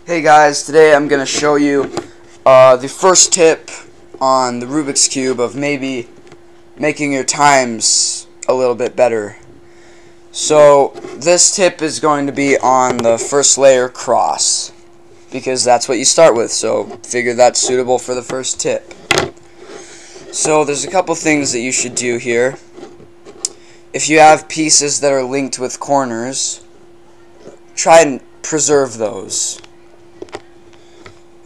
Hey guys, today I'm going to show you the first tip on the Rubik's Cube of maybe making your times a little bit better. So this tip is going to be on the first layer cross, because that's what you start with, so figure that's suitable for the first tip. So there's a couple things that you should do here. If you have pieces that are linked with corners, try and preserve those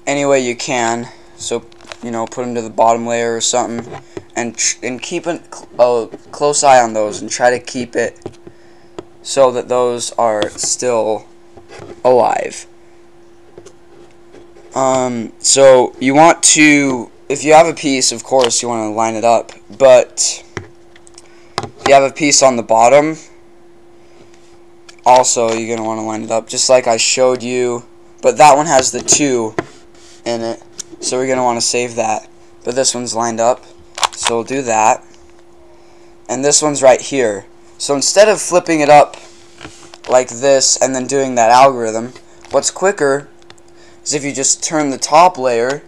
any way you can. So, put them to the bottom layer or something, and keep a close eye on those, and try to keep it so that those are still alive. So you want to, if you have a piece, of course you want to line it up, but if you have a piece on the bottom, also you're going to want to line it up just like I showed you, but that one has the 2 in it, so we're going to want to save that. But this one's lined up, so we'll do that. And this one's right here. So instead of flipping it up like this and then doing that algorithm, what's quicker is if you just turn the top layer,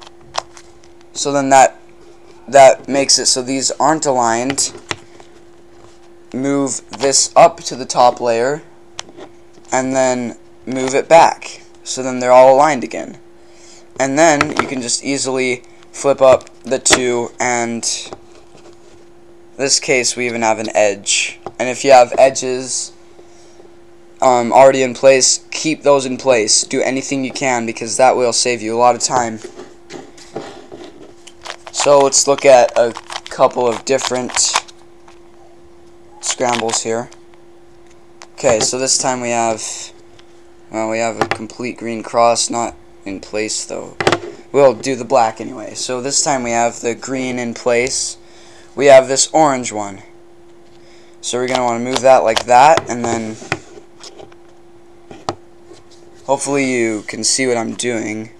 so then that makes it so these aren't aligned. Move this up to the top layer, and then move it back, so then they're all aligned again. And then you can just easily flip up the 2, and in this case we even have an edge. And if you have edges already in place, keep those in place. Do anything you can, because that will save you a lot of time. So let's look at a couple of different scrambles here. Okay, so this time we have a complete green cross, not in place though. We'll do the black anyway. So this time we have the green in place. We have this orange one. So we're going to want to move that like that, and then hopefully you can see what I'm doing.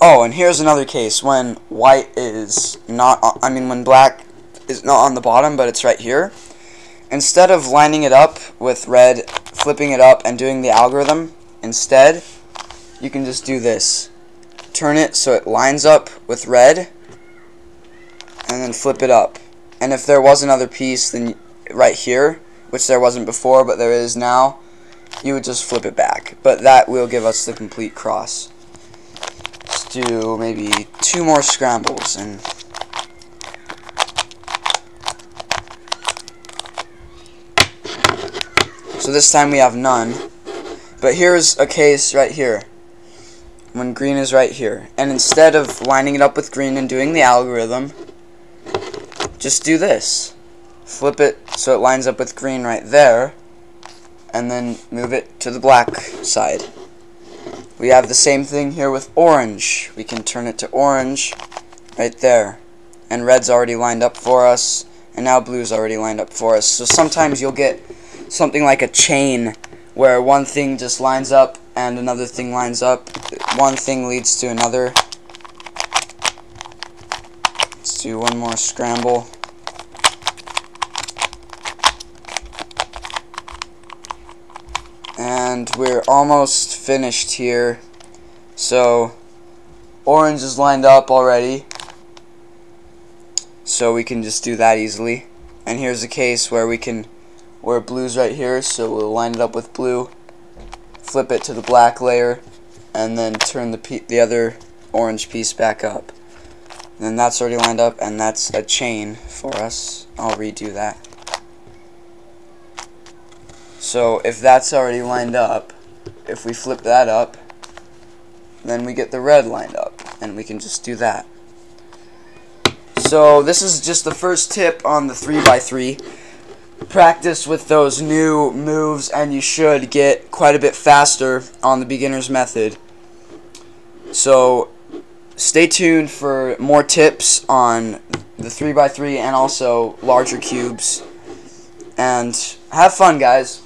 Oh, and here's another case when white is not, when black is not on the bottom, but it's right here. Instead of lining it up with red, flipping it up, and doing the algorithm, instead, you can just do this. Turn it so it lines up with red, and then flip it up. And if there was another piece then right here, which there wasn't before, but there is now, you would just flip it back. But that will give us the complete cross. Let's do maybe 2 more scrambles, and so this time we have none. But here's a case right here when green is right here, and instead of lining it up with green and doing the algorithm, just do this. Flip it so it lines up with green right there, and then move it to the black side. We have the same thing here with orange. We can turn it to orange right there, and red's already lined up for us, and now blue's already lined up for us. So sometimes you'll get something like a chain where one thing just lines up and another thing lines up. One thing leads to another. Let's do one more scramble. And we're almost finished here. So orange is lined up already, so we can just do that easily. And here's a case where blue's right here, so we'll line it up with blue, flip it to the black layer, and then turn the other orange piece back up. And then that's already lined up, and that's a chain for us. I'll redo that. So if that's already lined up, if we flip that up, then we get the red lined up, and we can just do that. So this is just the first tip on the 3x3. Practice with those new moves, and you should get quite a bit faster on the beginner's method. So stay tuned for more tips on the 3x3 and also larger cubes, and have fun, guys.